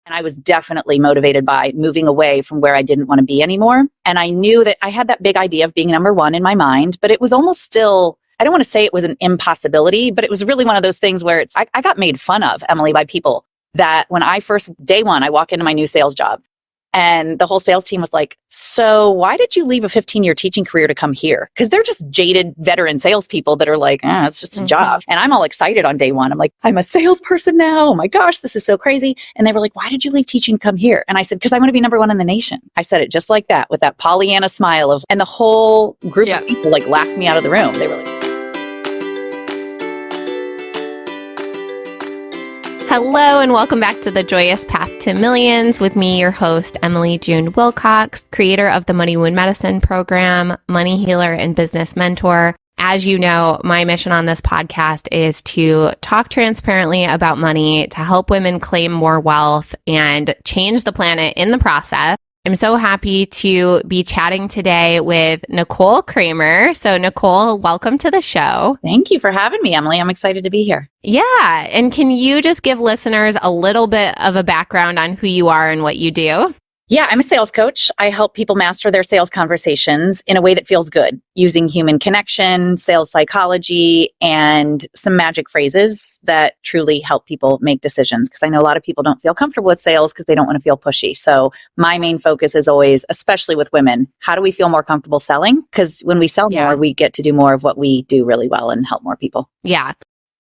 And I was definitely motivated by moving away from where I didn't want to be anymore. And I knew that I had that big idea of being number one in my mind, but it was almost still, I don't want to say it was an impossibility, but it was really one of those things where I got made fun of, Emily, by people that when day one, I walk into my new sales job and the whole sales team was like, so why did you leave a 15-year teaching career to come here? Because they're just jaded veteran salespeople that are like, it's just a job. And I'm all excited on day one. I'm like, I'm a salesperson now. Oh my gosh, this is so crazy. And they were like, why did you leave teaching, come here? And I said, because I want to be number one in the nation. I said it just like that with that Pollyanna smile and the whole group of people like laughed me out of the room. They were like, hello and welcome back to the Joyous Path to Millions with me, your host, Emily June Wilcox, creator of the Money Wound Medicine program, money healer and business mentor. As you know, my mission on this podcast is to talk transparently about money, to help women claim more wealth and change the planet in the process. I'm so happy to be chatting today with Nicole Cramer. So Nicole, welcome to the show. Thank you for having me, Emily. I'm excited to be here. Yeah. And can you just give listeners a little bit of a background on who you are and what you do? Yeah, I'm a sales coach. I help people master their sales conversations in a way that feels good, using human connection, sales psychology, and some magic phrases that truly help people make decisions. Because I know a lot of people don't feel comfortable with sales because they don't want to feel pushy. So my main focus is always, especially with women, how do we feel more comfortable selling? Because when we sell more, we get to do more of what we do really well and help more people. Yeah.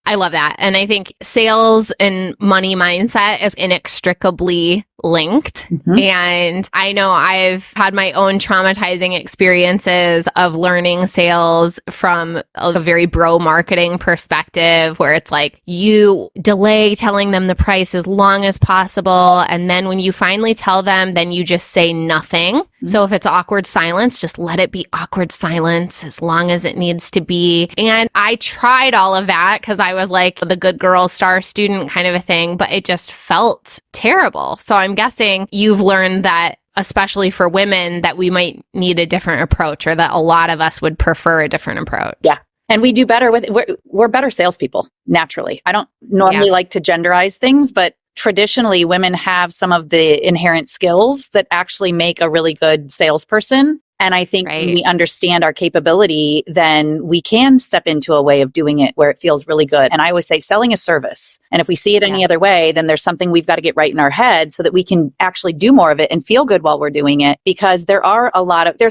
I love that. And I think sales and money mindset is inextricably linked. Mm-hmm. And I know I've had my own traumatizing experiences of learning sales from a very bro marketing perspective, where it's like you delay telling them the price as long as possible. And then when you finally tell them, then you just say nothing. Mm-hmm. So if it's awkward silence, just let it be awkward silence as long as it needs to be. And I tried all of that because I was like the good girl star student kind of a thing, but it just felt terrible. So I'm guessing you've learned that, especially for women, that we might need a different approach, or that a lot of us would prefer a different approach. Yeah. And we do better with it. We're better salespeople, naturally. I don't normally like to genderize things, but traditionally women have some of the inherent skills that actually make a really good salesperson. And I think when we understand our capability, then we can step into a way of doing it where it feels really good. And I always say selling a service. And if we see it any other way, then there's something we've got to get right in our head so that we can actually do more of it and feel good while we're doing it. Because there's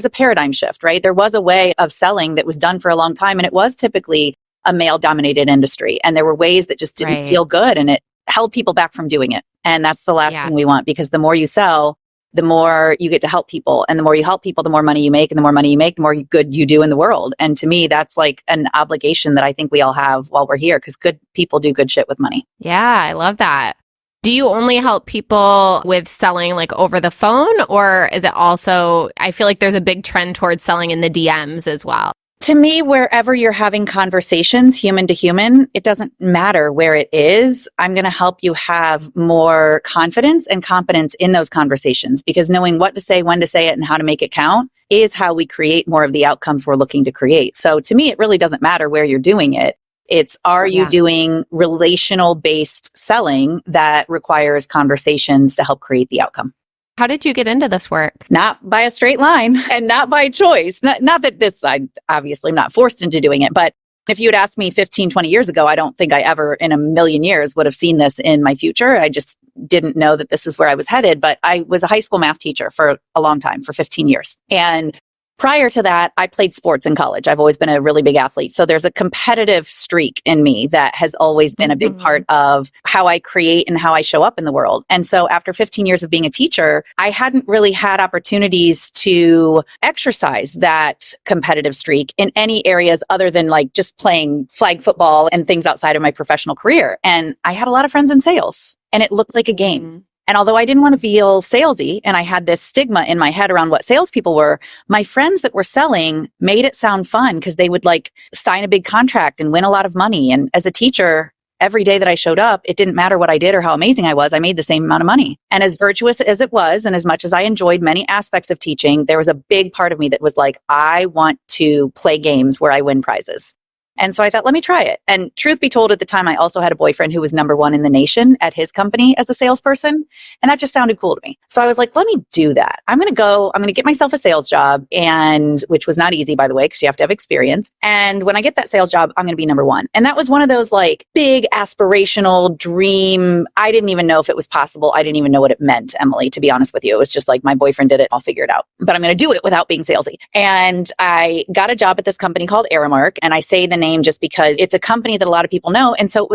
a paradigm shift, right? There was a way of selling that was done for a long time, and it was typically a male dominated industry. And there were ways that just didn't feel good, and it held people back from doing it. And that's the last thing we want, because the more you sell, the more you get to help people. And the more you help people, the more money you make. And the more money you make, the more good you do in the world. And to me, that's like an obligation that I think we all have while we're here, because good people do good shit with money. Yeah, I love that. Do you only help people with selling like over the phone, or is it also, I feel like there's a big trend towards selling in the DMs as well? To me, wherever you're having conversations, human to human, it doesn't matter where it is. I'm going to help you have more confidence and competence in those conversations, because knowing what to say, when to say it, and how to make it count is how we create more of the outcomes we're looking to create. So to me, it really doesn't matter where you're doing it. It's, are you doing relational based selling that requires conversations to help create the outcome? How did you get into this work? Not by a straight line and not by choice. Not that I obviously am not forced into doing it, but if you had asked me 15, 20 years ago, I don't think I ever in a million years would have seen this in my future. I just didn't know that this is where I was headed. But I was a high school math teacher for a long time, for 15 years. And prior to that, I played sports in college. I've always been a really big athlete. So there's a competitive streak in me that has always been a big part of how I create and how I show up in the world. And so after 15 years of being a teacher, I hadn't really had opportunities to exercise that competitive streak in any areas other than like just playing flag football and things outside of my professional career. And I had a lot of friends in sales, and it looked like a game. And although I didn't want to feel salesy, and I had this stigma in my head around what salespeople were, my friends that were selling made it sound fun, because they would like sign a big contract and win a lot of money. And as a teacher, every day that I showed up, it didn't matter what I did or how amazing I was. I made the same amount of money. And as virtuous as it was, and as much as I enjoyed many aspects of teaching, there was a big part of me that was like, I want to play games where I win prizes. And so I thought, let me try it. And truth be told, at the time, I also had a boyfriend who was number one in the nation at his company as a salesperson. And that just sounded cool to me. So I was like, let me do that. I'm going to get myself a sales job, and which was not easy, by the way, because you have to have experience. And when I get that sales job, I'm going to be number one. And that was one of those like big aspirational dream. I didn't even know if it was possible. I didn't even know what it meant, Emily, to be honest with you. It was just like my boyfriend did it. I'll figure it out. But I'm going to do it without being salesy. And I got a job at this company called Aramark. And I say the name just because it's a company that a lot of people know. And so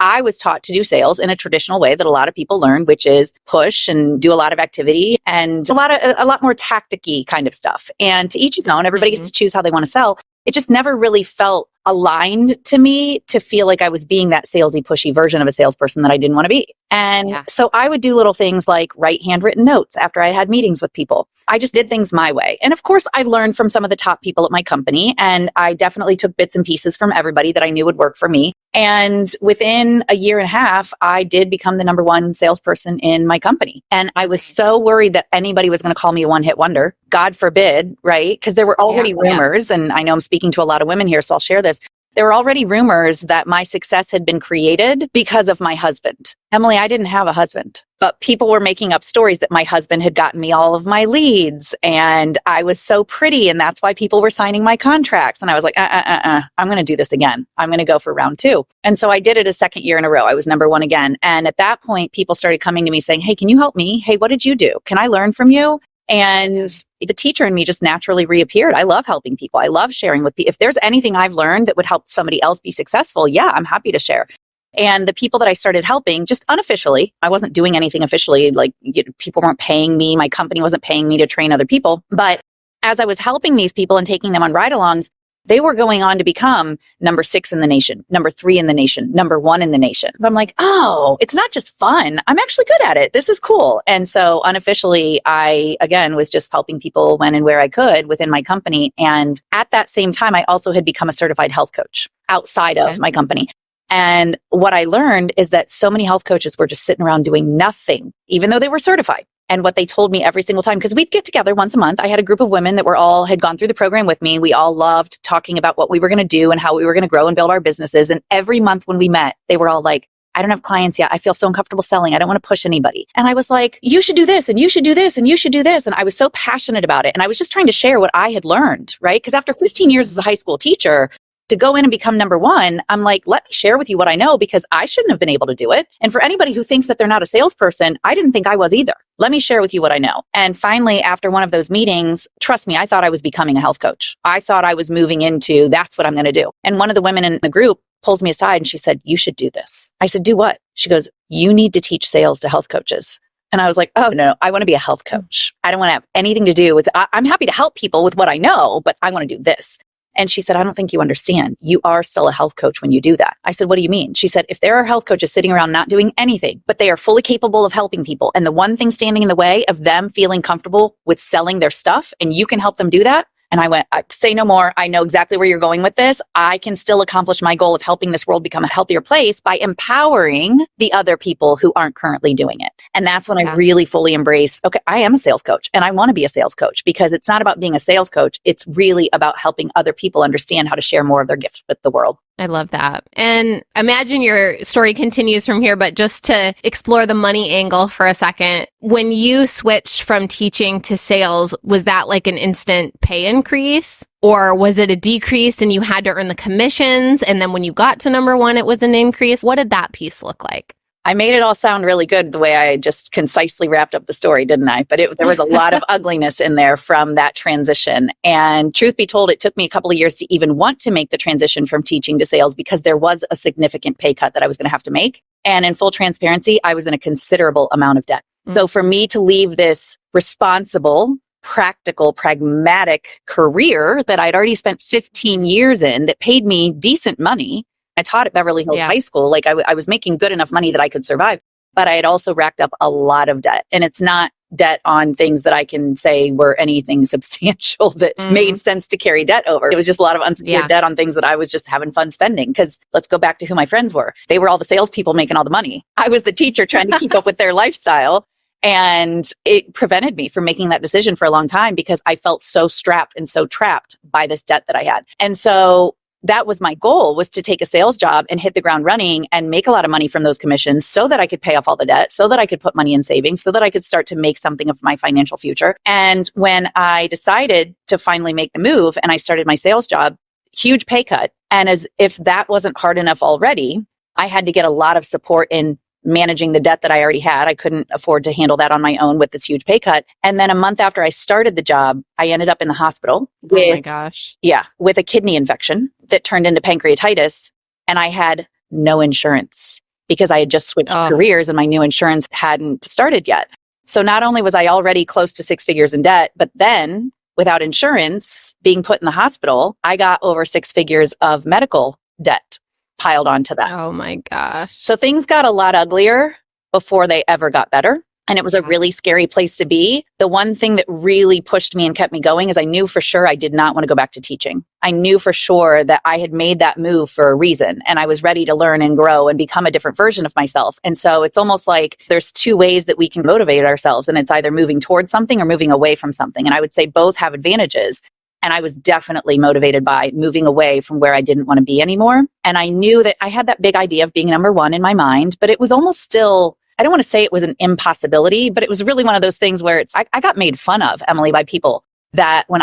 I was taught to do sales in a traditional way that a lot of people learn, which is push and do a lot of activity and a lot more tactic-y kind of stuff. And to each his own, everybody gets to choose how they want to sell. It just never really felt aligned to me to feel like I was being that salesy, pushy version of a salesperson that I didn't want to be. And so I would do little things like write handwritten notes after I had meetings with people. I just did things my way. And of course, I learned from some of the top people at my company. And I definitely took bits and pieces from everybody that I knew would work for me. And within a year and a half, I did become the number one salesperson in my company. And I was so worried that anybody was going to call me a one-hit wonder. God forbid, right? Because there were already rumors, and I know I'm speaking to a lot of women here, so I'll share this. There were already rumors that my success had been created because of my husband. Emily, I didn't have a husband, but people were making up stories that my husband had gotten me all of my leads and I was so pretty and that's why people were signing my contracts. And I was like, I'm going to do this again. I'm going to go for round 2. And so I did it a second year in a row. I was number one again. And at that point, people started coming to me saying, hey, can you help me? Hey, what did you do? Can I learn from you? And the teacher in me just naturally reappeared. I love helping people. I love sharing with people. If there's anything I've learned that would help somebody else be successful, I'm happy to share. And the people that I started helping, just unofficially, I wasn't doing anything officially, like people weren't paying me. My company wasn't paying me to train other people. But as I was helping these people and taking them on ride-alongs, they were going on to become number 6 in the nation, number 3 in the nation, number 1 in the nation. But I'm like, oh, it's not just fun. I'm actually good at it. This is cool. And so unofficially, I, again, was just helping people when and where I could within my company. And at that same time, I also had become a certified health coach outside of my company. And what I learned is that so many health coaches were just sitting around doing nothing, even though they were certified. And what they told me every single time, because we'd get together once a month. I had a group of women that had gone through the program with me. We all loved talking about what we were going to do and how we were going to grow and build our businesses. And every month when we met, they were all like, I don't have clients yet. I feel so uncomfortable selling. I don't want to push anybody. And I was like, you should do this and you should do this and you should do this. And I was so passionate about it. And I was just trying to share what I had learned, right? Because after 15 years as a high school teacher, to go in and become number 1, I'm like, let me share with you what I know because I shouldn't have been able to do it. And for anybody who thinks that they're not a salesperson, I didn't think I was either. Let me share with you what I know. And finally, after one of those meetings, trust me, I thought I was becoming a health coach. I thought I was moving into, that's what I'm going to do. And one of the women in the group pulls me aside and she said, you should do this. I said, do what? She goes, you need to teach sales to health coaches. And I was like, oh, no, I want to be a health coach. I don't want to have anything to do with, I'm happy to help people with what I know, but I want to do this. And she said, I don't think you understand. You are still a health coach when you do that. I said, what do you mean? She said, if there are health coaches sitting around not doing anything, but they are fully capable of helping people, and the one thing standing in the way of them feeling comfortable with selling their stuff, and you can help them do that. And I went, say no more. I know exactly where you're going with this. I can still accomplish my goal of helping this world become a healthier place by empowering the other people who aren't currently doing it. And that's when I really fully embraced, okay, I am a sales coach and I want to be a sales coach because it's not about being a sales coach. It's really about helping other people understand how to share more of their gifts with the world. I love that. And imagine your story continues from here, but just to explore the money angle for a second, when you switched from teaching to sales, was that like an instant pay increase? Or was it a decrease and you had to earn the commissions? And then when you got to number 1, it was an increase. What did that piece look like? I made it all sound really good the way I just concisely wrapped up the story, didn't I? But there was a lot of ugliness in there from that transition. And truth be told, it took me a couple of years to even want to make the transition from teaching to sales because there was a significant pay cut that I was going to have to make. And in full transparency, I was in a considerable amount of debt. So for me to leave this responsible, practical, pragmatic career that I'd already spent 15 years in that paid me decent money, I taught at Beverly Hills High School. Like I was making good enough money that I could survive, but I had also racked up a lot of debt. And it's not debt on things that I can say were anything substantial that made sense to carry debt over. It was just a lot of unsecured debt on things that I was just having fun spending. Because let's go back to who my friends were. They were all the salespeople making all the money. I was the teacher trying to keep up with their lifestyle. And it prevented me from making that decision for a long time because I felt so strapped and so trapped by this debt that I had. And so that was my goal, was to take a sales job and hit the ground running and make a lot of money from those commissions so that I could pay off all the debt, so that I could put money in savings, so that I could start to make something of my financial future. And when I decided to finally make the move and I started my sales job, huge pay cut. And as if that wasn't hard enough already, I had to get a lot of support in managing the debt that I already had. I couldn't afford to handle that on my own with this huge pay cut. And then a month after I started the job, I ended up in the hospital with, oh my gosh. Yeah, with a kidney infection that turned into pancreatitis. And I had no insurance because I had just switched careers and my new insurance hadn't started yet. So not only was I already close to 6 figures in debt, but then without insurance being put in the hospital, I got over 6 figures of medical debt piled onto that. Oh my gosh. So things got a lot uglier before they ever got better. And it was a really scary place to be. The one thing that really pushed me and kept me going is I knew for sure I did not want to go back to teaching. I knew for sure that I had made that move for a reason and I was ready to learn and grow and become a different version of myself. And so it's almost like there's 2 ways that we can motivate ourselves, and it's either moving towards something or moving away from something. And I would say both have advantages. And I was definitely motivated by moving away from where I didn't want to be anymore. And I knew that I had that big idea of being number one in my mind, but it was almost still, I don't want to say it was an impossibility, but it was really one of those things where I got made fun of, Emily, by people that when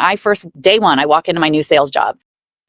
day one, I walk into my new sales job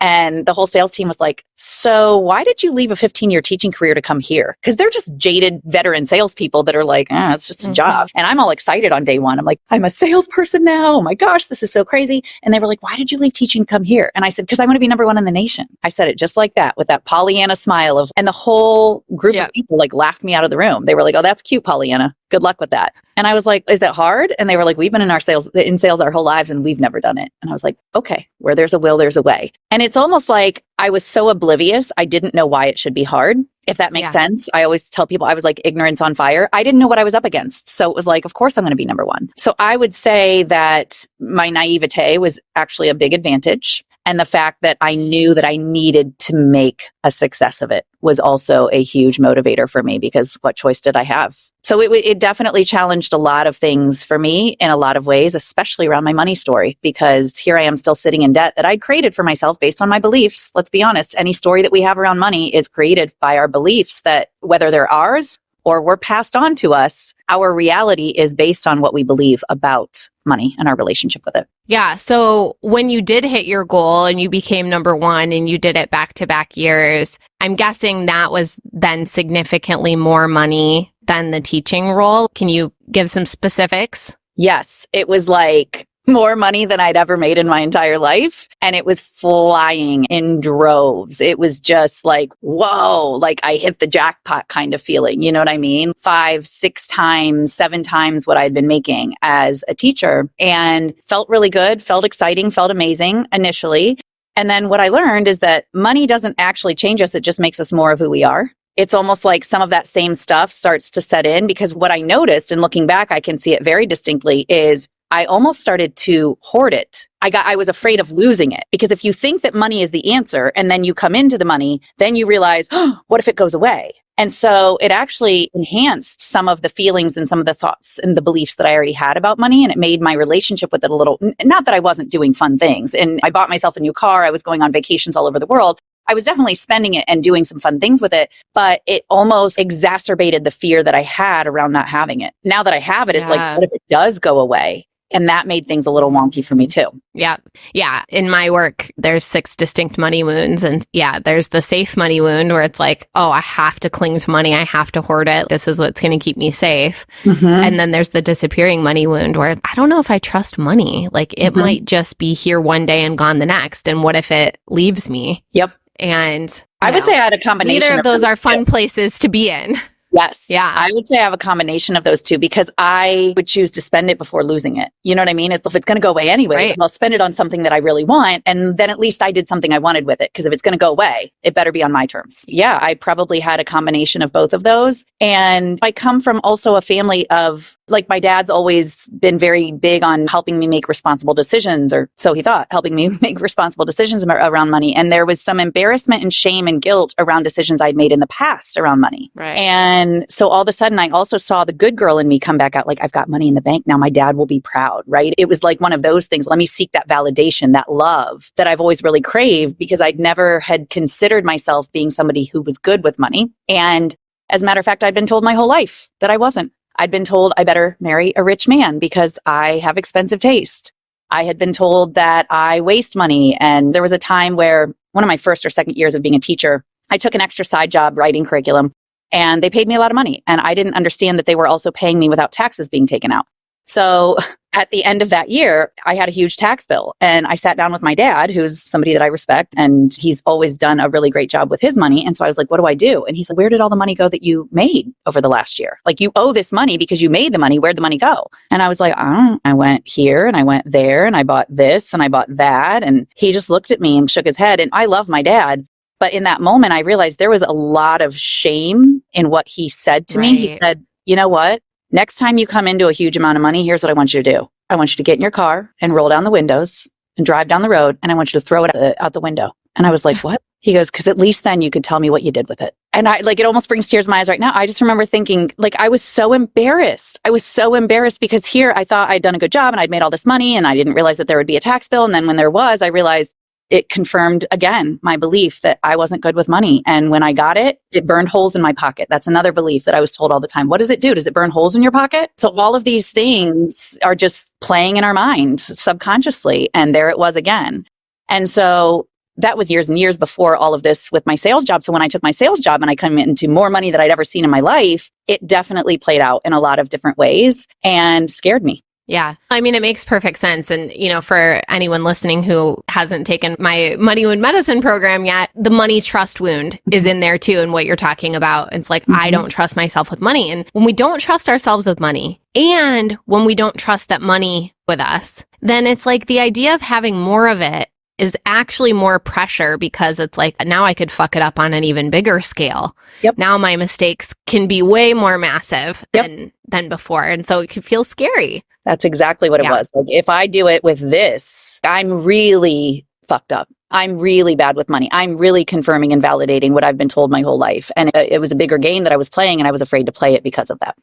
and the whole sales team was like, so why did you leave a 15-year teaching career to come here? Because they're just jaded veteran salespeople that are like, it's just a job. And I'm all excited on day one. I'm like, I'm a salesperson now. Oh my gosh, this is so crazy. And they were like, why did you leave teaching, come here? And I said, because I want to be number one in the nation. I said it just like that with that Pollyanna smile and the whole group of people like laughed me out of the room. They were like, oh, that's cute, Pollyanna. Good luck with that. And I was like, is that hard? And they were like, we've been in sales our whole lives and we've never done it. And I was like, okay, where there's a will, there's a way. And it's almost like I was so oblivious. I didn't know why it should be hard, if that makes sense. I always tell people I was like ignorance on fire. I didn't know what I was up against. So it was like, of course I'm going to be number one. So I would say that my naivete was actually a big advantage. And the fact that I knew that I needed to make a success of it was also a huge motivator for me, because what choice did I have? So it definitely challenged a lot of things for me in a lot of ways, especially around my money story, because here I am still sitting in debt that I'd created for myself based on my beliefs. Let's be honest. Any story that we have around money is created by our beliefs, that whether they're ours or were passed on to us, our reality is based on what we believe about money and our relationship with it. Yeah. So when you did hit your goal and you became number one and you did it back-to-back years, I'm guessing that was then significantly more money than the teaching role. Can you give some specifics? Yes. It was like more money than I'd ever made in my entire life. And it was flying in droves. It was just like, whoa, like I hit the jackpot kind of feeling. You know what I mean? 5, 6 times, 7 times what I'd been making as a teacher, and felt really good, felt exciting, felt amazing initially. And then what I learned is that money doesn't actually change us. It just makes us more of who we are. It's almost like some of that same stuff starts to set in, because what I noticed, and looking back, I can see it very distinctly, is I almost started to hoard it. I was afraid of losing it, because if you think that money is the answer and then you come into the money, then you realize, what if it goes away? And so it actually enhanced some of the feelings and some of the thoughts and the beliefs that I already had about money. And it made my relationship with it a little, not that I wasn't doing fun things. And I bought myself a new car. I was going on vacations all over the world. I was definitely spending it and doing some fun things with it, but it almost exacerbated the fear that I had around not having it. Now that I have it, it's like, what if it does go away? And that made things a little wonky for me too. Yeah. Yeah. In my work, there's 6 distinct money wounds. And there's the safe money wound where it's like, oh, I have to cling to money. I have to hoard it. This is what's going to keep me safe. Mm-hmm. And then there's the disappearing money wound where I don't know if I trust money. Like it might just be here one day and gone the next. And what if it leaves me? Yep. And I would say I had a combination. Neither of those are fun places to be in. Yes. Yeah. I would say I have a combination of those two, because I would choose to spend it before losing it. You know what I mean? If it's going to go away anyways, right, I'll spend it on something that I really want. And then at least I did something I wanted with it. Because if it's going to go away, it better be on my terms. Yeah. I probably had a combination of both of those. And I come from also a family of Like my dad's always been very big on helping me make responsible decisions, or so he thought, helping me make responsible decisions around money. And there was some embarrassment and shame and guilt around decisions I'd made in the past around money. Right. And so all of a sudden I also saw the good girl in me come back out, like, I've got money in the bank now. My dad will be proud, right? It was like one of those things. Let me seek that validation, that love that I've always really craved, because I'd never had considered myself being somebody who was good with money. And as a matter of fact, I'd been told my whole life that I wasn't. I'd been told I better marry a rich man because I have expensive taste. I had been told that I waste money. And there was a time where one of my first or second years of being a teacher, I took an extra side job writing curriculum, and they paid me a lot of money. And I didn't understand that they were also paying me without taxes being taken out. So at the end of that year, I had a huge tax bill, and I sat down with my dad, who's somebody that I respect, and he's always done a really great job with his money. And so I was like, what do I do? And he's like, where did all the money go that you made over the last year? Like, you owe this money because you made the money. Where'd the money go? And I was like, I went here and I went there and I bought this and I bought that. And he just looked at me and shook his head. And I love my dad. But in that moment, I realized there was a lot of shame in what he said to me. He said, you know what? Next time you come into a huge amount of money, here's what I want you to do. I want you to get in your car and roll down the windows and drive down the road. And I want you to throw it out the window. And I was like, what? He goes, because at least then you could tell me what you did with it. And I like, it almost brings tears to my eyes right now. I just remember thinking, like, I was so embarrassed. I was so embarrassed because here I thought I'd done a good job and I'd made all this money, and I didn't realize that there would be a tax bill. And then when there was, I realized it confirmed again my belief that I wasn't good with money. And when I got it, it burned holes in my pocket. That's another belief that I was told all the time. What does it do? Does it burn holes in your pocket? So all of these things are just playing in our minds subconsciously. And there it was again. And so that was years and years before all of this with my sales job. So when I took my sales job and I came into more money that I'd ever seen in my life, it definitely played out in a lot of different ways and scared me. Yeah. I mean, it makes perfect sense. And, you know, for anyone listening who hasn't taken my Money Wound Medicine program yet, the money trust wound is in there too. And what you're talking about, it's like, I don't trust myself with money. And when we don't trust ourselves with money, and when we don't trust that money with us, then it's like the idea of having more of it is actually more pressure, because it's like, now I could fuck it up on an even bigger scale. Yep. Now my mistakes can be way more massive than before. And so it can feel scary. That's exactly what it was. Like, if I do it with this, I'm really fucked up. I'm really bad with money. I'm really confirming and validating what I've been told my whole life. And it was a bigger game that I was playing, and I was afraid to play it because of that.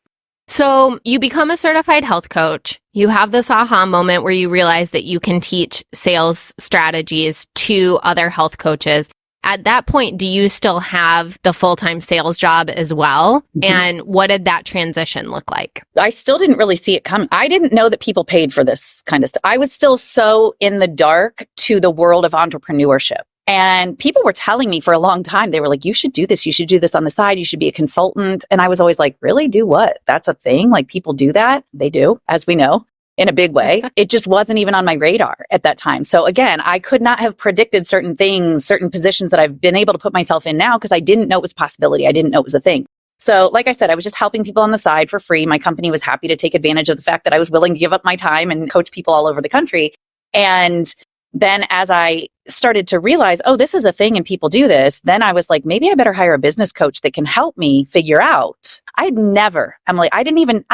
So you become a certified health coach. You have this aha moment where you realize that you can teach sales strategies to other health coaches. At that point, do you still have the full-time sales job as well? And what did that transition look like? I still didn't really see it coming. I didn't know that people paid for this kind of stuff. I was still so in the dark to the world of entrepreneurship. And people were telling me for a long time, they were like, you should do this. You should do this on the side. You should be a consultant. And I was always like, really? Do what? That's a thing? Like, people do that? They do, as we know, in a big way. It just wasn't even on my radar at that time. So again, I could not have predicted certain things, certain positions that I've been able to put myself in now, because I didn't know it was a possibility. I didn't know it was a thing. So like I said, I was just helping people on the side for free. My company was happy to take advantage of the fact that I was willing to give up my time and coach people all over the country. And then as I started to realize, oh, this is a thing and people do this, then I was like, maybe I better hire a business coach that can help me figure out. I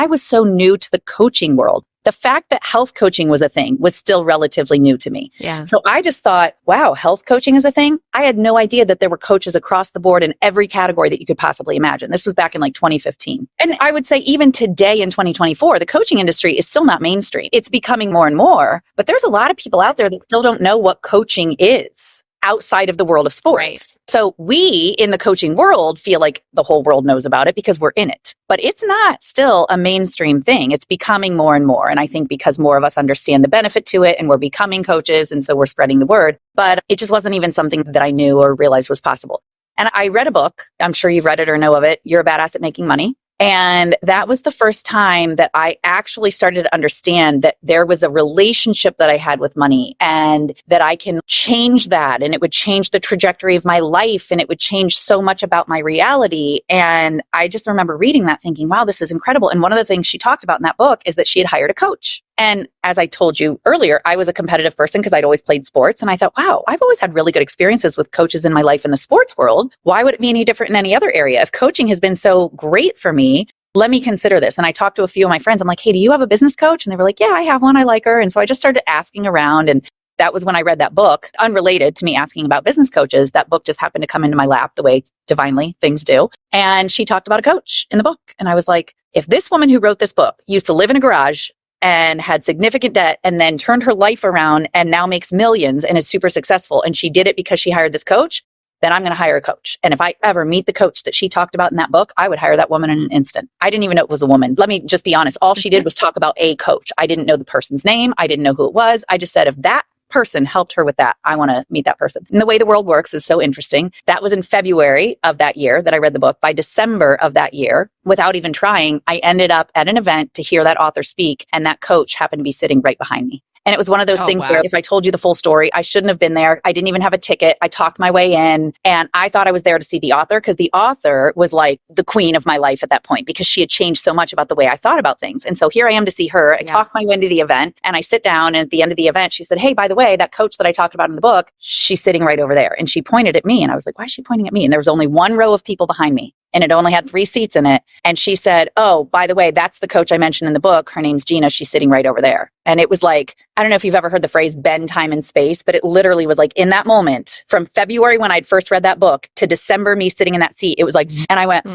was so new to the coaching world. The fact that health coaching was a thing was still relatively new to me. Yeah. So I just thought, wow, health coaching is a thing. I had no idea that there were coaches across the board in every category that you could possibly imagine. This was back in like 2015. And I would say even today in 2024, the coaching industry is still not mainstream. It's becoming more and more, but there's a lot of people out there that still don't know what coaching is outside of the world of sports. Right. So we in the coaching world feel like the whole world knows about it because we're in it, but it's not still a mainstream thing. It's becoming more and more. And I think because more of us understand the benefit to it and we're becoming coaches, and so we're spreading the word, but it just wasn't even something that I knew or realized was possible. And I read a book, I'm sure you've read it or know of it, You're a Badass at Making Money. And that was the first time that I actually started to understand that there was a relationship that I had with money, and that I can change that, and it would change the trajectory of my life, and it would change so much about my reality. And I just remember reading that thinking, wow, this is incredible. And one of the things she talked about in that book is that she had hired a coach. And as I told you earlier, I was a competitive person because I'd always played sports. And I thought, wow, I've always had really good experiences with coaches in my life in the sports world. Why would it be any different in any other area? If coaching has been so great for me, let me consider this. And I talked to a few of my friends. I'm like, hey, do you have a business coach? And they were like, yeah, I have one. I like her. And so I just started asking around. And that was when I read that book, unrelated to me asking about business coaches. That book just happened to come into my lap the way divinely things do. And she talked about a coach in the book. And I was like, if this woman who wrote this book used to live in a garage and had significant debt and then turned her life around and now makes millions and is super successful, and she did it because she hired this coach, then I'm going to hire a coach. And if I ever meet the coach that she talked about in that book, I would hire that woman in an instant. I didn't even know it was a woman. Let me just be honest. All she did was talk about a coach. I didn't know the person's name. I didn't know who it was. I just said, if that person helped her with that, I want to meet that person. And the way the world works is so interesting. That was in February of that year that I read the book. By December of that year, without even trying, I ended up at an event to hear that author speak, and that coach happened to be sitting right behind me. And it was one of those things where if I told you the full story, I shouldn't have been there. I didn't even have a ticket. I talked my way in, and I thought I was there to see the author, because the author was like the queen of my life at that point, because she had changed so much about the way I thought about things. And so here I am to see her. I talked my way into the event, and I sit down, and at the end of the event, she said, hey, by the way, that coach that I talked about in the book, she's sitting right over there. And she pointed at me, and I was like, why is she pointing at me? And there was only one row of people behind me, and it only had 3 seats in it. And she said, oh, by the way, that's the coach I mentioned in the book. Her name's Gina. She's sitting right over there. And it was like, I don't know if you've ever heard the phrase bend time and space, but it literally was like in that moment from February when I'd first read that book to December, me sitting in that seat, it was like, and I went,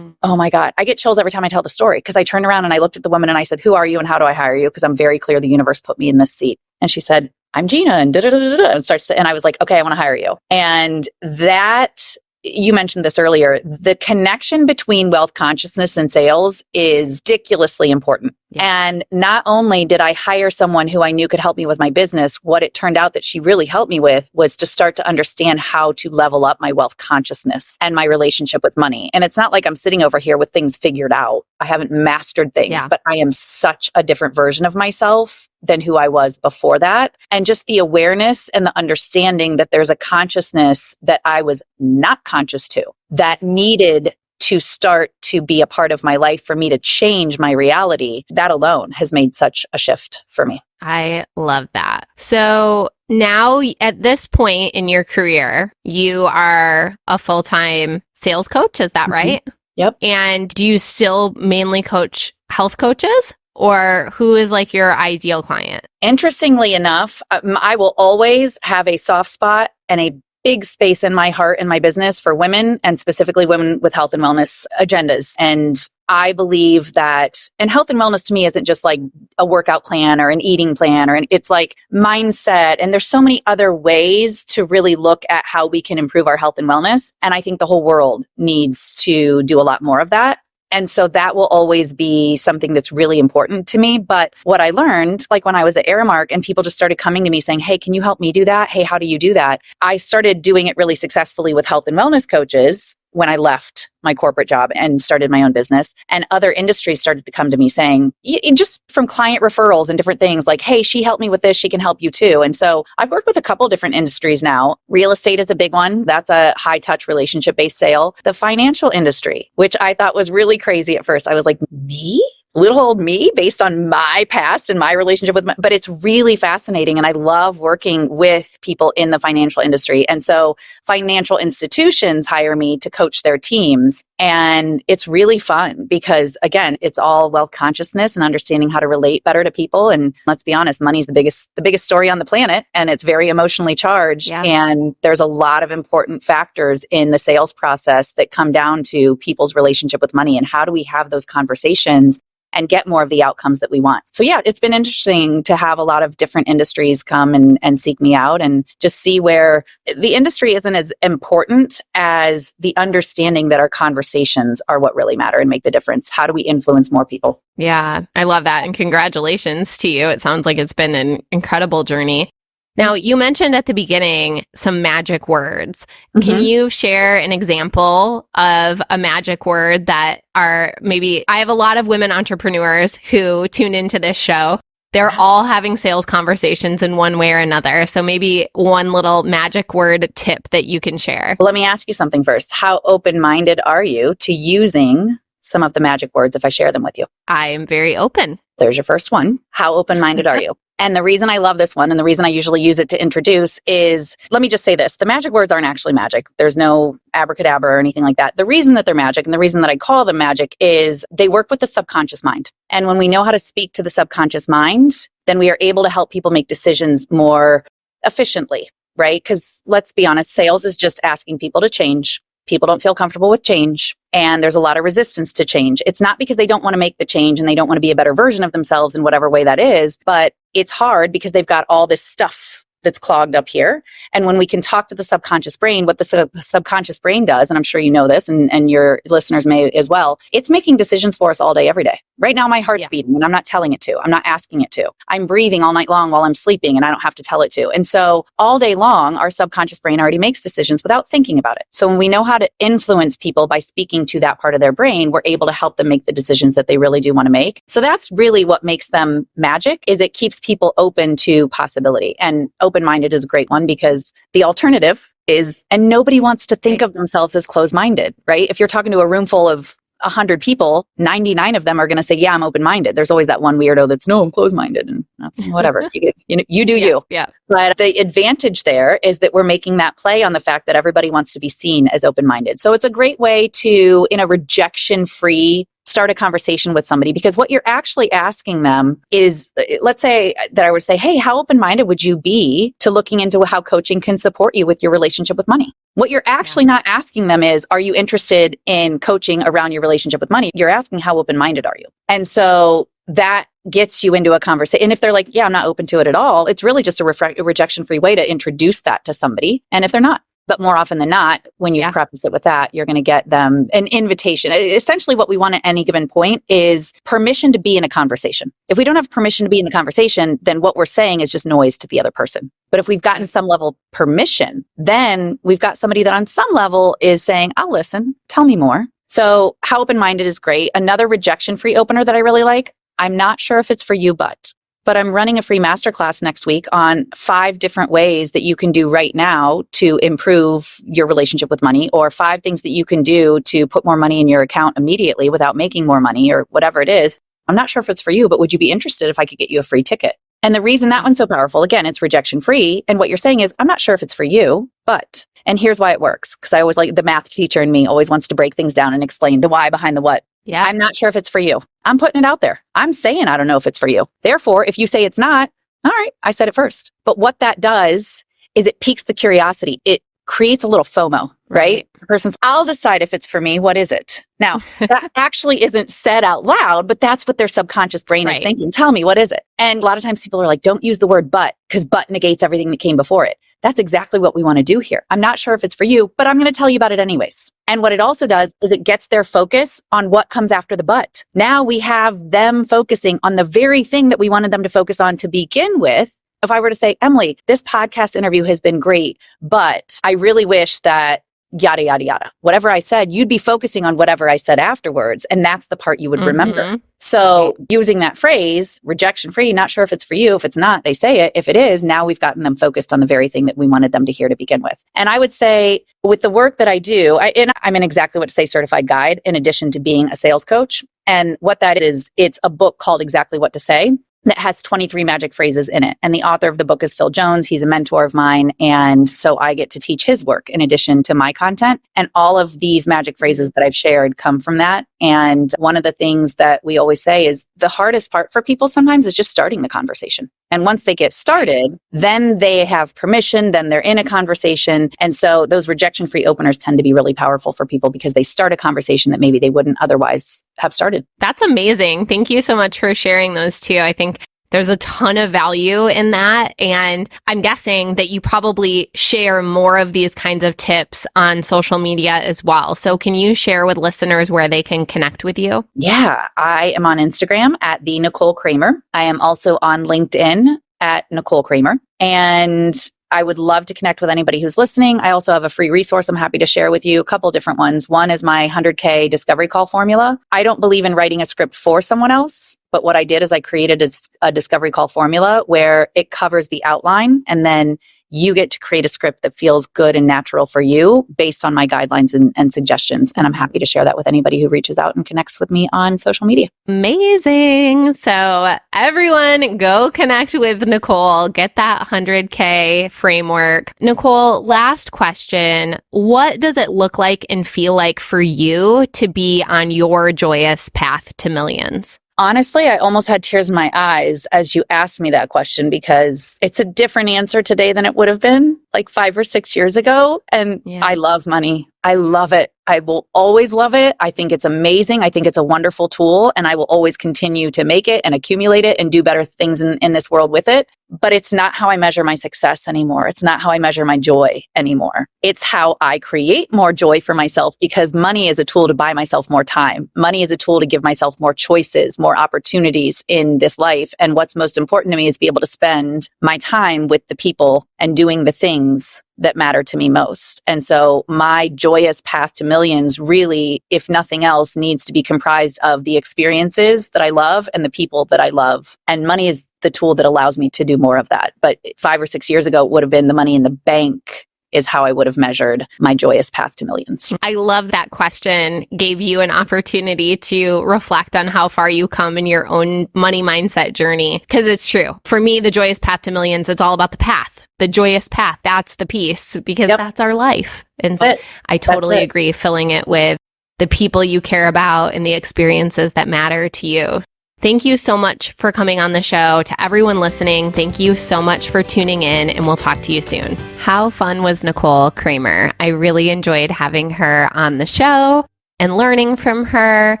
oh my God, I get chills every time I tell the story, because I turned around and I looked at the woman and I said, who are you and how do I hire you? Because I'm very clear the universe put me in this seat. And she said, I'm Gina, and and I was like, okay, I want to hire you. And that, you mentioned this earlier, the connection between wealth consciousness and sales is ridiculously important. Yeah. And not only did I hire someone who I knew could help me with my business, what it turned out that she really helped me with was to start to understand how to level up my wealth consciousness and my relationship with money. And it's not like I'm sitting over here with things figured out. I haven't mastered things, but I am such a different version of myself than who I was before that. And just the awareness and the understanding that there's a consciousness that I was not conscious to, that needed to start to be a part of my life for me to change my reality, that alone has made such a shift for me. I love that. So now at this point in your career, you are a full-time sales coach. Is that right? Yep. And do you still mainly coach health coaches? Or who is like your ideal client? Interestingly enough, I will always have a soft spot and a big space in my heart and my business for women, and specifically women with health and wellness agendas. And I believe that, and health and wellness to me isn't just like a workout plan or an eating plan, it's like mindset. And there's so many other ways to really look at how we can improve our health and wellness. And I think the whole world needs to do a lot more of that. And so that will always be something that's really important to me. But what I learned, like when I was at Aramark and people just started coming to me saying, hey, can you help me do that? Hey, how do you do that? I started doing it really successfully with health and wellness coaches when I left my corporate job and started my own business. And other industries started to come to me saying, just from client referrals and different things like, hey, she helped me with this, she can help you too. And so I've worked with a couple different industries now. Real estate is a big one. That's a high touch relationship based sale. The financial industry, which I thought was really crazy at first. I was like, me? Little old me based on my past and my relationship with but it's really fascinating. And I love working with people in the financial industry. And so financial institutions hire me to coach their teams. And it's really fun because, again, it's all wealth consciousness and understanding how to relate better to people. And let's be honest, money's the biggest story on the planet, and it's very emotionally charged. Yeah. And there's a lot of important factors in the sales process that come down to people's relationship with money and how do we have those conversations and get more of the outcomes that we want. So yeah, it's been interesting to have a lot of different industries come and seek me out and just see where the industry isn't as important as the understanding that our conversations are what really matter and make the difference. How do we influence more people? Yeah, I love that. And congratulations to you. It sounds like it's been an incredible journey. Now, you mentioned at the beginning some magic words. Mm-hmm. Can you share an example of a magic word that are maybe, I have a lot of women entrepreneurs who tune into this show. They're all having sales conversations in one way or another. So maybe one little magic word tip that you can share. Let me ask you something first. How open-minded are you to using some of the magic words if I share them with you? I am very open. There's your first one. How open-minded are you? And the reason I love this one and the reason I usually use it to introduce is, let me just say this, the magic words aren't actually magic. There's no abracadabra or anything like that. The reason that they're magic and the reason that I call them magic is they work with the subconscious mind. And when we know how to speak to the subconscious mind, then we are able to help people make decisions more efficiently, right? Because let's be honest, sales is just asking people to change. People don't feel comfortable with change, and there's a lot of resistance to change. It's not because they don't want to make the change and they don't want to be a better version of themselves in whatever way that is, but it's hard because they've got all this stuff that's clogged up here. And when we can talk to the subconscious brain, what the subconscious brain does, and I'm sure you know this and your listeners may as well, it's making decisions for us all day, every day. Right now, my heart's beating and I'm not telling it to. I'm not asking it to. I'm breathing all night long while I'm sleeping and I don't have to tell it to. And so all day long, our subconscious brain already makes decisions without thinking about it. So when we know how to influence people by speaking to that part of their brain, we're able to help them make the decisions that they really do want to make. So that's really what makes them magic, is it keeps people open to possibility. And open-minded is a great one because the alternative is, and nobody wants to think of themselves as closed-minded, right? If you're talking to a room full of 100 people, 99 of them are going to say, yeah, I'm open-minded. There's always that one weirdo that's, no, I'm closed-minded, and whatever. You do you. Yeah. But the advantage there is that we're making that play on the fact that everybody wants to be seen as open-minded. So it's a great way to, in a rejection-free, start a conversation with somebody, because what you're actually asking them is, let's say that I would say, hey, how open-minded would you be to looking into how coaching can support you with your relationship with money? What you're actually not asking them is, are you interested in coaching around your relationship with money? You're asking, how open-minded are you? And so that gets you into a conversation. And if they're like, yeah, I'm not open to it at all, it's really just a rejection-free way to introduce that to somebody. And if they're not, but more often than not, when you preface it with that, you're going to get them an invitation. Essentially, what we want at any given point is permission to be in a conversation. If we don't have permission to be in the conversation, then what we're saying is just noise to the other person. But if we've gotten some level of permission, then we've got somebody that on some level is saying, I'll listen, tell me more. So how open-minded is great. Another rejection-free opener that I really like, I'm not sure if it's for you, but I'm running a free masterclass next week on 5 different ways that you can do right now to improve your relationship with money, or 5 things that you can do to put more money in your account immediately without making more money, or whatever it is. I'm not sure if it's for you, but would you be interested if I could get you a free ticket? And the reason that one's so powerful, again, it's rejection free. And what you're saying is, I'm not sure if it's for you, but, and here's why it works. Because I always like, the math teacher in me always wants to break things down and explain the why behind the what. Yeah. I'm not sure if it's for you. I'm putting it out there. I'm saying I don't know if it's for you. Therefore, if you say it's not, all right, I said it first. But what that does is it piques the curiosity. It creates a little FOMO, right? The person's, I'll decide if it's for me. What is it? Now, that actually isn't said out loud, but that's what their subconscious brain is thinking. Tell me, what is it? And a lot of times people are like, don't use the word but, because but negates everything that came before it. That's exactly what we want to do here. I'm not sure if it's for you, but I'm going to tell you about it anyways. And what it also does is it gets their focus on what comes after the but. Now we have them focusing on the very thing that we wanted them to focus on to begin with. If I were to say, Emily, this podcast interview has been great, but I really wish that yada, yada, yada. Whatever I said, you'd be focusing on whatever I said afterwards. And that's the part you would remember. So using that phrase, rejection free, not sure if it's for you. If it's not, they say it. If it is, now we've gotten them focused on the very thing that we wanted them to hear to begin with. And I would say with the work that I do, I'm an Exactly What to Say certified guide in addition to being a sales coach. And what that is, it's a book called Exactly What to Say that has 23 magic phrases in it. And the author of the book is Phil Jones. He's a mentor of mine. And so I get to teach his work in addition to my content. And all of these magic phrases that I've shared come from that. And one of the things that we always say is the hardest part for people sometimes is just starting the conversation. And once they get started, then they have permission, then they're in a conversation. And so those rejection-free openers tend to be really powerful for people because they start a conversation that maybe they wouldn't otherwise have started. That's amazing. Thank you so much for sharing those too. I think there's a ton of value in that. And I'm guessing that you probably share more of these kinds of tips on social media as well. So can you share with listeners where they can connect with you? Yeah, I am on Instagram at the Nicole Cramer. I am also on LinkedIn at Nicole Cramer. And I would love to connect with anybody who's listening. I also have a free resource I'm happy to share with you, a couple different ones. One is my 100K discovery call formula. I don't believe in writing a script for someone else, but what I did is I created a discovery call formula where it covers the outline, and then You get to create a script that feels good and natural for you based on my guidelines and suggestions. And I'm happy to share that with anybody who reaches out and connects with me on social media. Amazing. So everyone go connect with Nicole, get that 100K framework. Nicole, last question. What does it look like and feel like for you to be on your joyous path to millions? Honestly, I almost had tears in my eyes as you asked me that question, because it's a different answer today than it would have been like 5 or 6 years ago. And I love money. I love it. I will always love it. I think it's amazing. I think it's a wonderful tool, and I will always continue to make it and accumulate it and do better things in this world with it. But it's not how I measure my success anymore. It's not how I measure my joy anymore. It's how I create more joy for myself, because money is a tool to buy myself more time. Money is a tool to give myself more choices, more opportunities in this life. And what's most important to me is be able to spend my time with the people and doing the things that matter to me most. And so my joyous path to millions really, if nothing else, needs to be comprised of the experiences that I love and the people that I love. And money is the tool that allows me to do more of that. But 5 or 6 years ago, it would have been the money in the bank is how I would have measured my joyous path to millions. I love that question. Gave you an opportunity to reflect on how far you come in your own money mindset journey. Because it's true. For me, the joyous path to millions, it's all about the path. The joyous path, that's the piece, because that's our life. And so I totally agree, filling it with the people you care about and the experiences that matter to you. Thank you so much for coming on the show. To everyone listening, thank you so much for tuning in, and we'll talk to you soon. How fun was Nicole Cramer? I really enjoyed having her on the show and learning from her.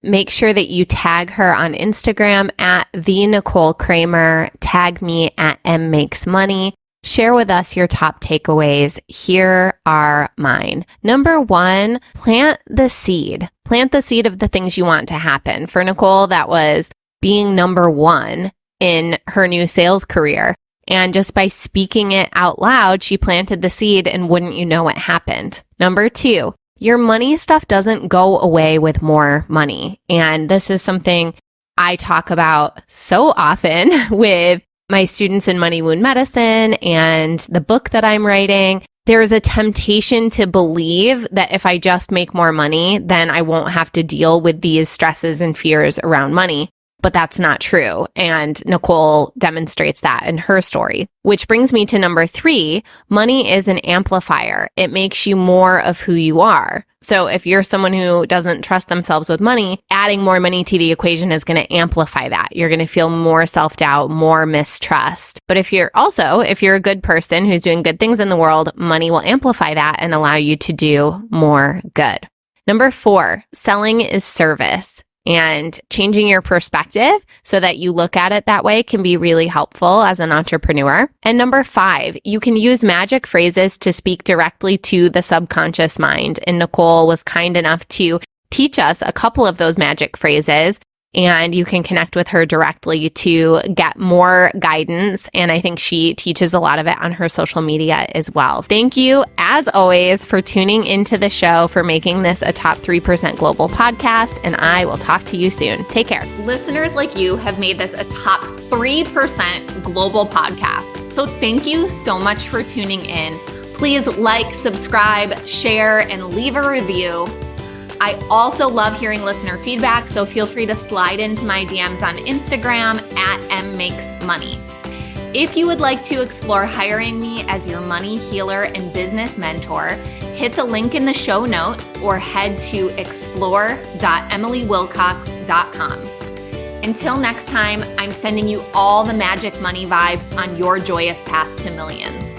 Make sure that you tag her on Instagram at the Nicole Cramer. Tag me at mmakesmoney. Share with us your top takeaways. Here are mine. Number 1, plant the seed. Plant the seed of the things you want to happen. For Nicole, that was being number 1 in her new sales career. And just by speaking it out loud, she planted the seed, and wouldn't you know it happened. Number 2, your money stuff doesn't go away with more money. And this is something I talk about so often with my students in Money Wound Medicine and the book that I'm writing. There's a temptation to believe that if I just make more money, then I won't have to deal with these stresses and fears around money. But that's not true. And Nicole demonstrates that in her story. Which brings me to number 3, money is an amplifier. It makes you more of who you are. So if you're someone who doesn't trust themselves with money, adding more money to the equation is going to amplify that. You're going to feel more self-doubt, more mistrust. But if you're a good person who's doing good things in the world, money will amplify that and allow you to do more good. Number 4, selling is service. And changing your perspective so that you look at it that way can be really helpful as an entrepreneur. And number 5, you can use magic phrases to speak directly to the subconscious mind. And Nicole was kind enough to teach us a couple of those magic phrases. And you can connect with her directly to get more guidance. And I think she teaches a lot of it on her social media as well. Thank you, as always, for tuning into the show, for making this a top 3% global podcast. And I will talk to you soon. Take care. Listeners like you have made this a top 3% global podcast. So thank you so much for tuning in. Please like, subscribe, share, and leave a review. I also love hearing listener feedback, so feel free to slide into my DMs on Instagram at mmakesmoney. If you would like to explore hiring me as your money healer and business mentor, hit the link in the show notes or head to explore.emilywilcox.com. Until next time, I'm sending you all the magic money vibes on your joyous path to millions.